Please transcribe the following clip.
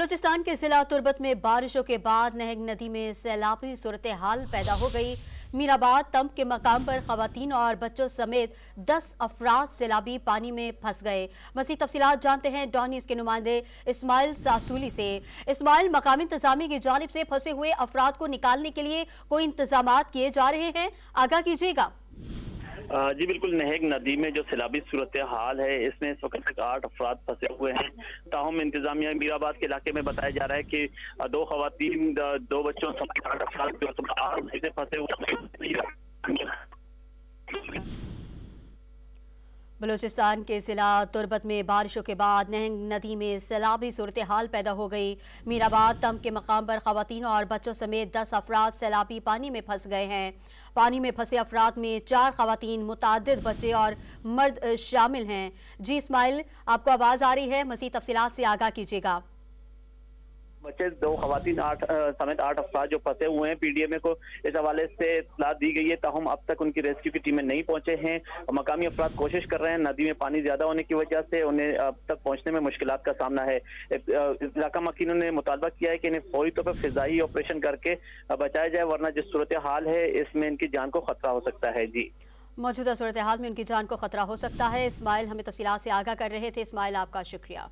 बलूचिस्तान के जिला तुर्बत में बारिशों के बाद नहंग नदी में सैलाबी सूरत हाल पैदा हो गई। मीराबाद तंब के मकाम पर खवातीन और बच्चों समेत 10 अफराद सैलाबी पानी में फंस गए। मज़ीद तफसीलात जानते हैं डॉन न्यूज़ के नुमाइंदे इस्माइल सासूली से। इस्माइल, मकामी इंतजामिया की जानिब से फंसे हुए अफराद को निकालने के लिए कोई इंतजामात किए जा रहे हैं, आगाह कीजिएगा। जी बिल्कुल, नहंग नदी में जो सैलाबी सूरत हाल है इसमें इस वक्त तक 8 अफराद फंसे हुए हैं। ताहम इंतजामिया मीराबाद के इलाके में बताया जा रहा है कि 2 खवातीन 2 बच्चों समेत 8 अफराद जो से फंसे हुए। बलूचिस्तान के जिला तुर्बत में बारिशों के बाद नहंग नदी में सैलाबी सूरत हाल पैदा हो गई। मीराबाद तंब के मकाम पर खवातीन और बच्चों समेत 10 अफराद सैलाबी पानी में फंस गए हैं। पानी में फंसे अफराद में 4 खवातीन, मुतादिद बच्चे और मर्द शामिल हैं। जी इस्माइल, आपको आवाज आ रही है, मज़ीद तफसीलात से आगाह कीजिएगा। बच्चे 2 खवातीन समेत 8 अफराद जो फंसे हुए हैं, पीडीएमए को इस हवाले से इत्तला दी गई है। ताहम अब तक उनकी रेस्क्यू की टीमें नहीं पहुंचे हैं। मकामी अफराद कोशिश कर रहे हैं, नदी में पानी ज्यादा होने की वजह से उन्हें अब तक पहुंचने में मुश्किलात का सामना है। इलाका मकीनों ने मुतालबा किया है कि इन्हें फौरी तौर पर फिजाई ऑपरेशन करके बचाया जाए, वरना जिस सूरत हाल है इसमें इनकी जान को खतरा हो सकता है। जी, मौजूदा सूरत हाल में उनकी जान को खतरा हो सकता है। इस्माइल हमें तफसीलात से आगाह कर रहे थे। इस्माइल, आपका शुक्रिया।